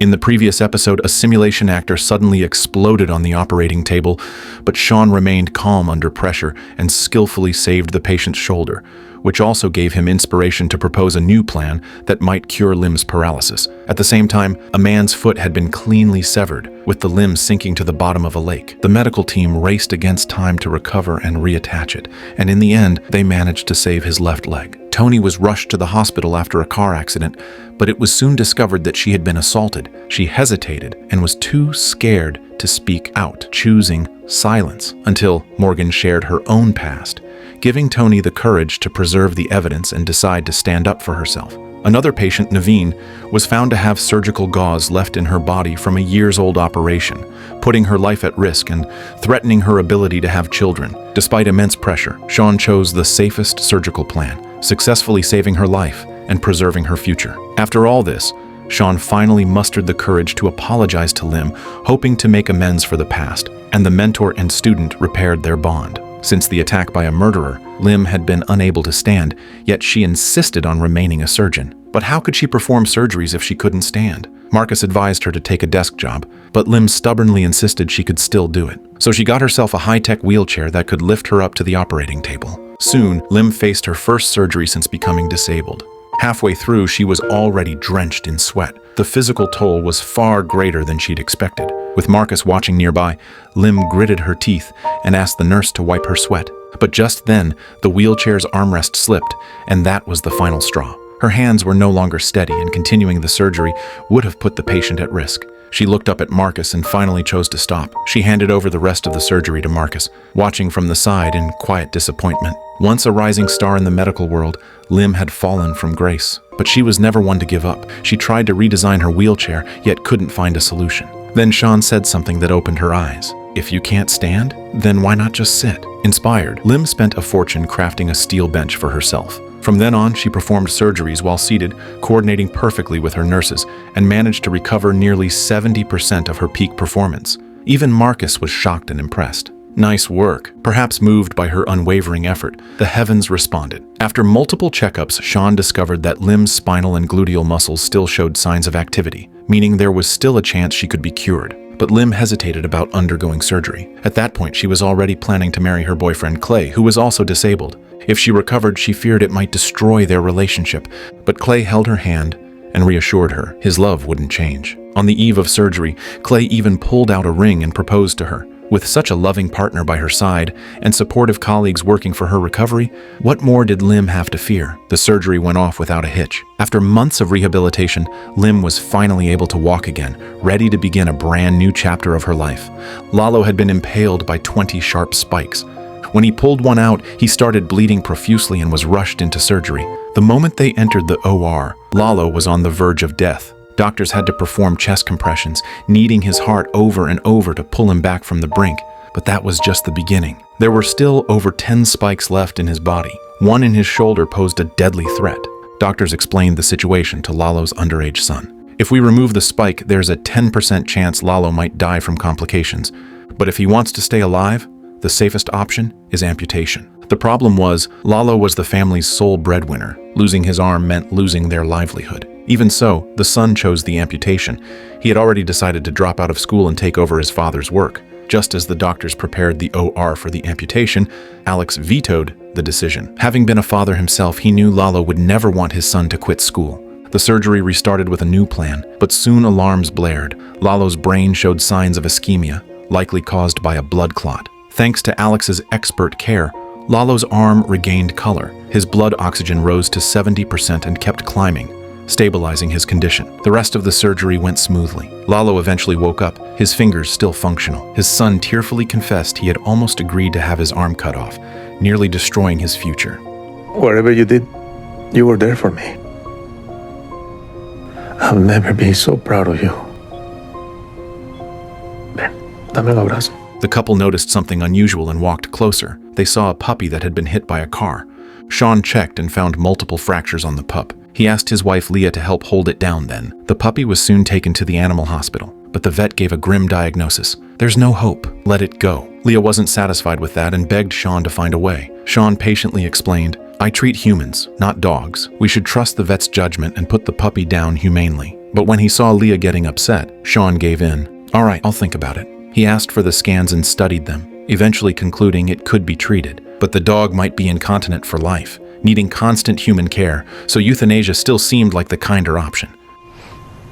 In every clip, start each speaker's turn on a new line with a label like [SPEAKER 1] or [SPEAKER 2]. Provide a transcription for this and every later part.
[SPEAKER 1] In the previous episode, a simulation actor suddenly exploded on the operating table, but Shaun remained calm under pressure and skillfully saved the patient's shoulder, which also gave him inspiration to propose a new plan that might cure Lim's paralysis. At the same time, a man's foot had been cleanly severed, with the limb sinking to the bottom of a lake. The medical team raced against time to recover and reattach it, and in the end, they managed to save his left leg. Tony was rushed to the hospital after a car accident, but it was soon discovered that she had been assaulted. She hesitated and was too scared to speak out, choosing silence, until Morgan shared her own past, giving Tony the courage to preserve the evidence and decide to stand up for herself. Another patient, Naveen, was found to have surgical gauze left in her body from a years-old operation, putting her life at risk and threatening her ability to have children. Despite immense pressure, Shaun chose the safest surgical plan, successfully saving her life and preserving her future. After all this, Shaun finally mustered the courage to apologize to Lim, hoping to make amends for the past, and the mentor and student repaired their bond. Since the attack by a murderer, Lim had been unable to stand, yet she insisted on remaining a surgeon. But how could she perform surgeries if she couldn't stand? Marcus advised her to take a desk job, but Lim stubbornly insisted she could still do it. So she got herself a high-tech wheelchair that could lift her up to the operating table. Soon, Lim faced her first surgery since becoming disabled. Halfway through, she was already drenched in sweat. The physical toll was far greater than she'd expected. With Marcus watching nearby, Lim gritted her teeth and asked the nurse to wipe her sweat. But just then, the wheelchair's armrest slipped, and that was the final straw. Her hands were no longer steady, and continuing the surgery would have put the patient at risk. She looked up at Marcus and finally chose to stop. She handed over the rest of the surgery to Marcus, watching from the side in quiet disappointment. Once a rising star in the medical world, Lim had fallen from grace. But she was never one to give up. She tried to redesign her wheelchair, yet couldn't find a solution. Then Shaun said something that opened her eyes. If you can't stand, then why not just sit? Inspired, Lim spent a fortune crafting a steel bench for herself. From then on, she performed surgeries while seated, coordinating perfectly with her nurses, and managed to recover nearly 70% of her peak performance. Even Marcus was shocked and impressed. Nice work. Perhaps moved by her unwavering effort, the heavens responded. After multiple checkups, Shaun discovered that Lim's spinal and gluteal muscles still showed signs of activity, meaning there was still a chance she could be cured. But Lim hesitated about undergoing surgery. At that point, she was already planning to marry her boyfriend Clay, who was also disabled. If she recovered, she feared it might destroy their relationship, but Clay held her hand and reassured her his love wouldn't change. On the eve of surgery, Clay even pulled out a ring and proposed to her. With such a loving partner by her side and supportive colleagues working for her recovery, what more did Lim have to fear? The surgery went off without a hitch. After months of rehabilitation, Lim was finally able to walk again, ready to begin a brand new chapter of her life. Lalo had been impaled by 20 sharp spikes. When he pulled one out, he started bleeding profusely and was rushed into surgery. The moment they entered the OR, Lalo was on the verge of death. Doctors had to perform chest compressions, kneading his heart over and over to pull him back from the brink. But that was just the beginning. There were still over 10 spikes left in his body. One in his shoulder posed a deadly threat. Doctors explained the situation to Lalo's underage son. If we remove the spike, there's a 10% chance Lalo might die from complications. But if he wants to stay alive, the safest option is amputation. The problem was, Lalo was the family's sole breadwinner. Losing his arm meant losing their livelihood. Even so, the son chose the amputation. He had already decided to drop out of school and take over his father's work. Just as the doctors prepared the OR for the amputation, Alex vetoed the decision. Having been a father himself, he knew Lalo would never want his son to quit school. The surgery restarted with a new plan, but soon alarms blared. Lalo's brain showed signs of ischemia, likely caused by a blood clot. Thanks to Alex's expert care, Lalo's arm regained color. His blood oxygen rose to 70% and kept climbing, stabilizing his condition. The rest of the surgery went smoothly. Lalo eventually woke up, his fingers still functional. His son tearfully confessed he had almost agreed to have his arm cut off, nearly destroying his future.
[SPEAKER 2] Whatever you did, you were there for me. I'll never be so proud of you. Ven, dame un abrazo.
[SPEAKER 1] The couple noticed something unusual and walked closer. They saw a puppy that had been hit by a car. Shaun checked and found multiple fractures on the pup. He asked his wife Leah to help hold it down then. The puppy was soon taken to the animal hospital, but the vet gave a grim diagnosis. There's no hope. Let it go. Leah wasn't satisfied with that and begged Shaun to find a way. Shaun patiently explained, I treat humans, not dogs. We should trust the vet's judgment and put the puppy down humanely. But when he saw Leah getting upset, Shaun gave in. "All right, I'll think about it." He asked for the scans and studied them, eventually concluding it could be treated. But the dog might be incontinent for life, needing constant human care, so euthanasia still seemed like the kinder option.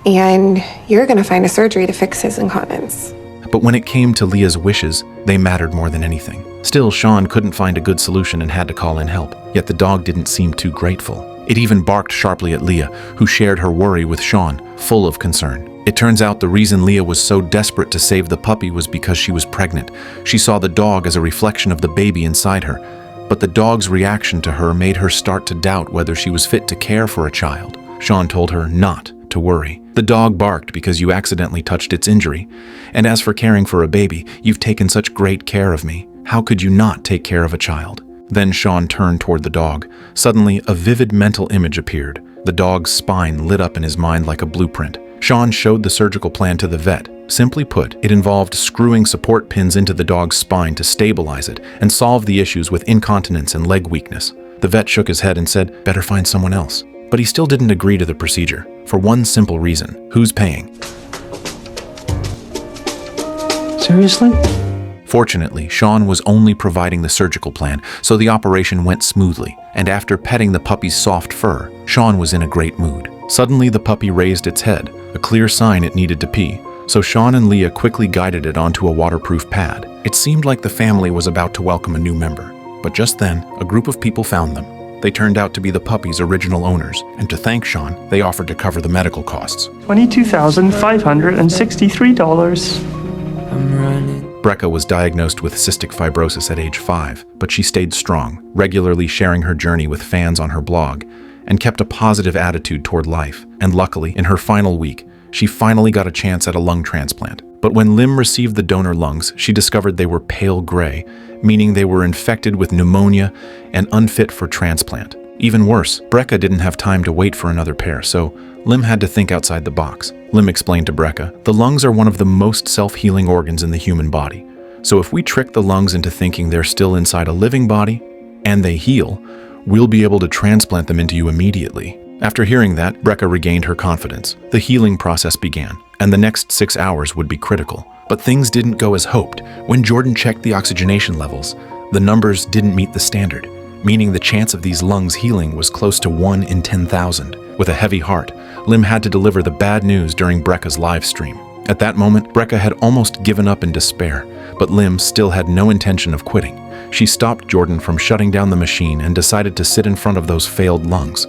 [SPEAKER 3] And you're gonna find a surgery to fix his incontinence.
[SPEAKER 1] But when it came to Leah's wishes, they mattered more than anything. Still, Shaun couldn't find a good solution and had to call in help, yet the dog didn't seem too grateful. It even barked sharply at Leah, who shared her worry with Shaun, full of concern. It turns out the reason Leah was so desperate to save the puppy was because she was pregnant. She saw the dog as a reflection of the baby inside her, but the dog's reaction to her made her start to doubt whether she was fit to care for a child. Shaun told her not to worry. The dog barked because you accidentally touched its injury. And as for caring for a baby, you've taken such great care of me. How could you not take care of a child? Then Shaun turned toward the dog. Suddenly, a vivid mental image appeared. The dog's spine lit up in his mind like a blueprint. Shaun showed the surgical plan to the vet. Simply put, it involved screwing support pins into the dog's spine to stabilize it and solve the issues with incontinence and leg weakness. The vet shook his head and said, "Better find someone else." But he still didn't agree to the procedure, for one simple reason: who's paying?
[SPEAKER 2] Seriously?
[SPEAKER 1] Fortunately, Shaun was only providing the surgical plan, so the operation went smoothly, and after petting the puppy's soft fur, Shaun was in a great mood. Suddenly, the puppy raised its head, a clear sign it needed to pee, so Shaun and Leah quickly guided it onto a waterproof pad. It seemed like the family was about to welcome a new member, but just then, a group of people found them. They turned out to be the puppy's original owners, and to thank Shaun, they offered to cover the medical costs.
[SPEAKER 4] $22,563.
[SPEAKER 1] Brea was diagnosed with cystic fibrosis at age 5, but she stayed strong, regularly sharing her journey with fans on her blog, and kept a positive attitude toward life. And luckily, in her final week, she finally got a chance at a lung transplant. But when Lim received the donor lungs, she discovered they were pale gray, meaning they were infected with pneumonia and unfit for transplant. Even worse, Brea didn't have time to wait for another pair, so Lim had to think outside the box. Lim explained to Brea, "The lungs are one of the most self-healing organs in the human body. So if we trick the lungs into thinking they're still inside a living body, and they heal, we'll be able to transplant them into you immediately." After hearing that, Brea regained her confidence. The healing process began, and the next 6 hours would be critical. But things didn't go as hoped. When Jordan checked the oxygenation levels, the numbers didn't meet the standard, meaning the chance of these lungs healing was close to 1 in 10,000. With a heavy heart, Lim had to deliver the bad news during Brea's live stream. At that moment, Brea had almost given up in despair, but Lim still had no intention of quitting. She stopped Jordan from shutting down the machine and decided to sit in front of those failed lungs,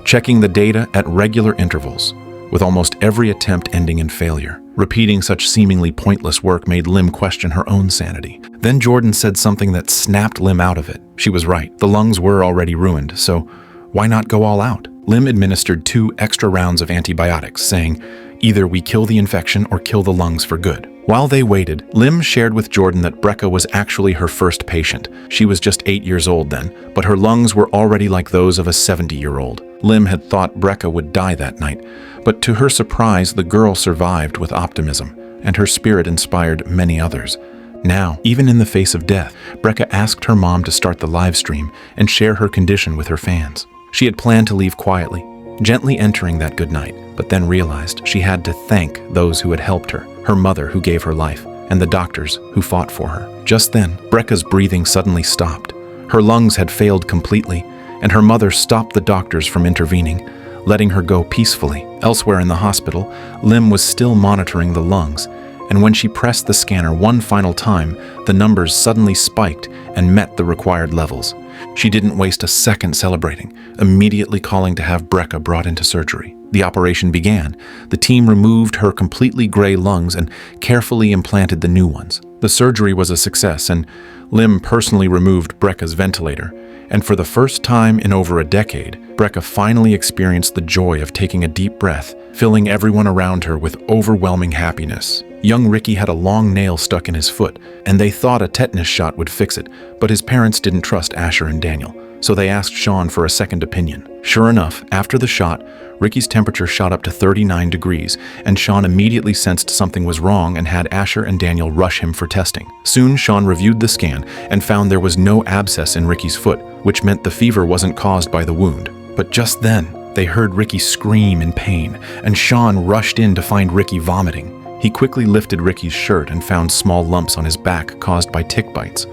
[SPEAKER 1] checking the data at regular intervals, with almost every attempt ending in failure. Repeating such seemingly pointless work made Lim question her own sanity. Then Jordan said something that snapped Lim out of it. She was right. The lungs were already ruined, so why not go all out? Lim administered 2 extra rounds of antibiotics, saying, "Either we kill the infection or kill the lungs for good." While they waited, Lim shared with Jordan that Brea was actually her first patient. She was just 8 years old then, but her lungs were already like those of a 70-year-old. Lim had thought Brea would die that night, but to her surprise, the girl survived with optimism, and her spirit inspired many others. Now, even in the face of death, Brea asked her mom to start the live stream and share her condition with her fans. She had planned to leave quietly, gently entering that good night, but then realized she had to thank those who had helped her mother who gave her life, and the doctors who fought for her. Just then, Brea's breathing suddenly stopped. Her lungs had failed completely, and her mother stopped the doctors from intervening, letting her go peacefully. Elsewhere in the hospital, Lim was still monitoring the lungs, and when she pressed the scanner one final time, the numbers suddenly spiked and met the required levels. She didn't waste a second celebrating, immediately calling to have Brea brought into surgery. The operation began. The team removed her completely gray lungs and carefully implanted the new ones. The surgery was a success, and Lim personally removed Brea's ventilator. And for the first time in over a decade, Brea finally experienced the joy of taking a deep breath, filling everyone around her with overwhelming happiness. Young Ricky had a long nail stuck in his foot, and they thought a tetanus shot would fix it, but his parents didn't trust Asher and Daniel, so they asked Shaun for a second opinion. Sure enough, after the shot, Ricky's temperature shot up to 39 degrees, and Shaun immediately sensed something was wrong and had Asher and Daniel rush him for testing. Soon, Shaun reviewed the scan and found there was no abscess in Ricky's foot, which meant the fever wasn't caused by the wound. But just then, They heard Ricky scream in pain, and Shaun rushed in to find Ricky vomiting. He quickly lifted Ricky's shirt and found small lumps on his back caused by tick bites.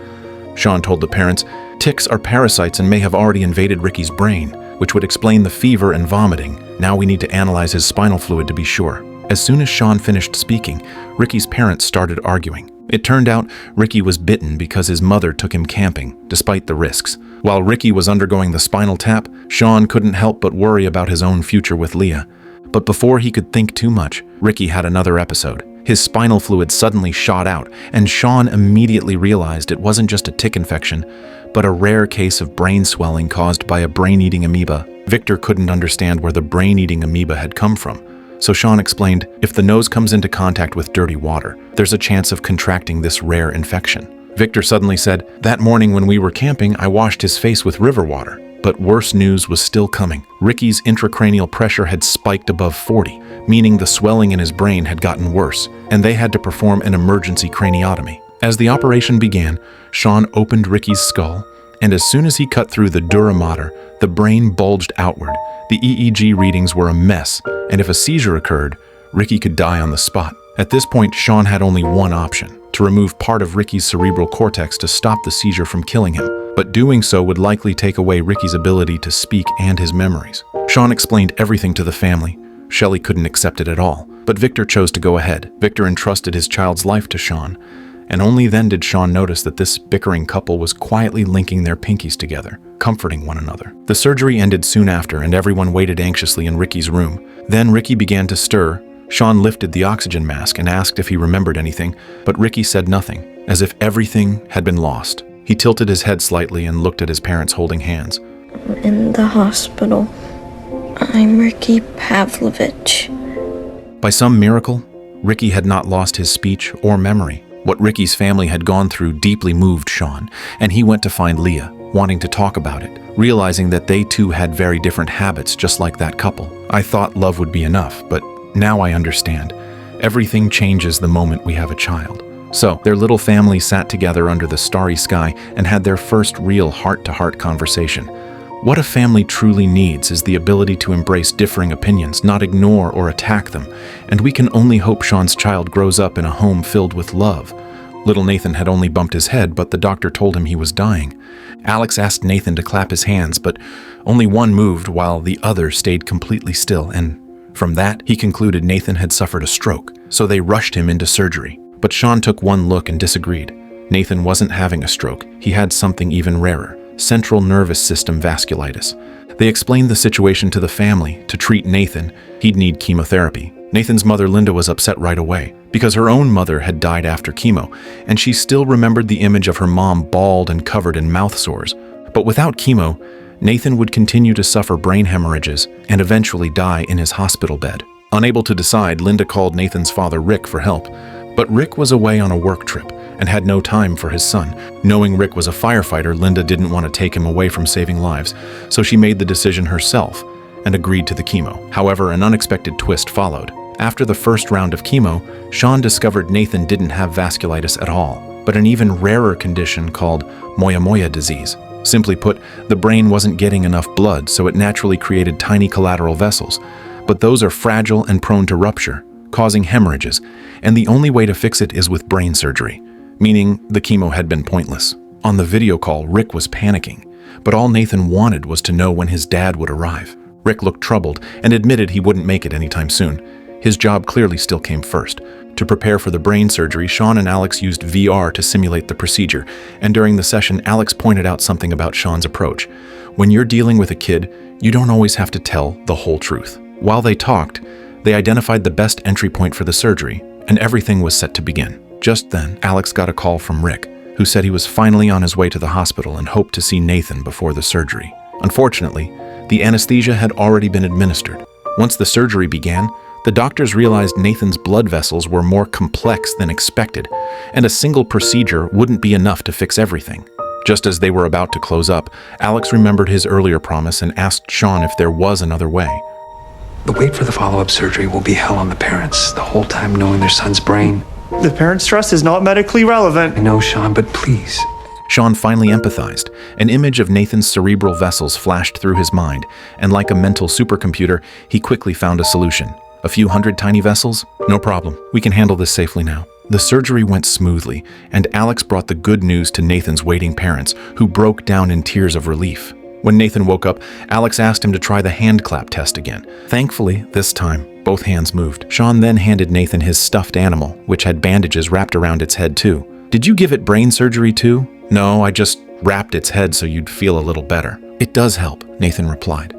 [SPEAKER 1] Shaun told the parents, ticks are parasites and may have already invaded Ricky's brain, which would explain the fever and vomiting. Now we need to analyze his spinal fluid to be sure. As soon as Shaun finished speaking, Ricky's parents started arguing. It turned out Ricky was bitten because his mother took him camping, despite the risks. While Ricky was undergoing the spinal tap, Shaun couldn't help but worry about his own future with Leah. But before he could think too much, Ricky had another episode. His spinal fluid suddenly shot out, and Shaun immediately realized it wasn't just a tick infection, but a rare case of brain swelling caused by a brain-eating amoeba. Victor couldn't understand where the brain-eating amoeba had come from. So Shaun explained, if the nose comes into contact with dirty water, there's a chance of contracting this rare infection. Victor suddenly said, that morning when we were camping, I washed his face with river water. But worse news was still coming. Ricky's intracranial pressure had spiked above 40, meaning the swelling in his brain had gotten worse, and they had to perform an emergency craniotomy. As the operation began, Shaun opened Ricky's skull, and as soon as he cut through the dura mater, the brain bulged outward. The EEG readings were a mess, and if a seizure occurred, Ricky could die on the spot. At this point, Shaun had only one option, to remove part of Ricky's cerebral cortex to stop the seizure from killing him. But doing so would likely take away Ricky's ability to speak and his memories. Shaun explained everything to the family. Shelley couldn't accept it at all, but Victor chose to go ahead. Victor entrusted his child's life to Shaun, and only then did Shaun notice that this bickering couple was quietly linking their pinkies together, comforting one another. The surgery ended soon after, and everyone waited anxiously in Ricky's room. Then Ricky began to stir. Shaun lifted the oxygen mask and asked if he remembered anything, but Ricky said nothing, as if everything had been lost. He tilted his head slightly and looked at his parents holding hands.
[SPEAKER 4] In the hospital. I'm Ricky Pavlovich.
[SPEAKER 1] By some miracle, Ricky had not lost his speech or memory. What Ricky's family had gone through deeply moved Shaun, and he went to find Leah, wanting to talk about it, realizing that they too had very different habits just like that couple. I thought love would be enough, but now I understand. Everything changes the moment we have a child. So, their little family sat together under the starry sky and had their first real heart-to-heart conversation. What a family truly needs is the ability to embrace differing opinions, not ignore or attack them, and we can only hope Shaun's child grows up in a home filled with love. Little Nathan had only bumped his head, but the doctor told him he was dying. Alex asked Nathan to clap his hands, but only one moved while the other stayed completely still, and from that, he concluded Nathan had suffered a stroke, so they rushed him into surgery. But Shaun took one look and disagreed. Nathan wasn't having a stroke. He had something even rarer, central nervous system vasculitis. They explained the situation to the family. To treat Nathan, he'd need chemotherapy. Nathan's mother Linda was upset right away, because her own mother had died after chemo, and she still remembered the image of her mom bald and covered in mouth sores. But without chemo, Nathan would continue to suffer brain hemorrhages and eventually die in his hospital bed. Unable to decide, Linda called Nathan's father Rick for help. But Rick was away on a work trip and had no time for his son. Knowing Rick was a firefighter, Linda didn't want to take him away from saving lives, so she made the decision herself and agreed to the chemo. However, an unexpected twist followed. After the first round of chemo, Shaun discovered Nathan didn't have vasculitis at all, but an even rarer condition called moyamoya disease. Simply put, the brain wasn't getting enough blood, so it naturally created tiny collateral vessels. But those are fragile and prone to rupture, causing hemorrhages, and the only way to fix it is with brain surgery, meaning the chemo had been pointless. On the video call, Rick was panicking, but all Nathan wanted was to know when his dad would arrive. Rick looked troubled and admitted he wouldn't make it anytime soon. His job clearly still came first. To prepare for the brain surgery, Shaun and Alex used VR to simulate the procedure, and during the session, Alex pointed out something about Shaun's approach. When you're dealing with a kid, you don't always have to tell the whole truth. While they talked, they identified the best entry point for the surgery, and everything was set to begin. Just then, Alex got a call from Rick, who said he was finally on his way to the hospital and hoped to see Nathan before the surgery. Unfortunately, the anesthesia had already been administered. Once the surgery began, the doctors realized Nathan's blood vessels were more complex than expected, and a single procedure wouldn't be enough to fix everything. Just as they were about to close up, Alex remembered his earlier promise and asked Shaun if there was another way.
[SPEAKER 2] The wait for the follow-up surgery will be hell on the parents, the whole time knowing their son's brain.
[SPEAKER 5] The parent stress is not medically relevant.
[SPEAKER 2] I know, Shaun, but please.
[SPEAKER 1] Shaun finally empathized. An image of Nathan's cerebral vessels flashed through his mind, and like a mental supercomputer, he quickly found a solution. A few hundred tiny vessels? No problem. We can handle this safely now. The surgery went smoothly, and Alex brought the good news to Nathan's waiting parents, who broke down in tears of relief. When Nathan woke up, Alex asked him to try the hand clap test again. Thankfully, this time, both hands moved. Shaun then handed Nathan his stuffed animal, which had bandages wrapped around its head too. Did you give it brain surgery too? No, I just wrapped its head so you'd feel a little better. It does help, Nathan replied.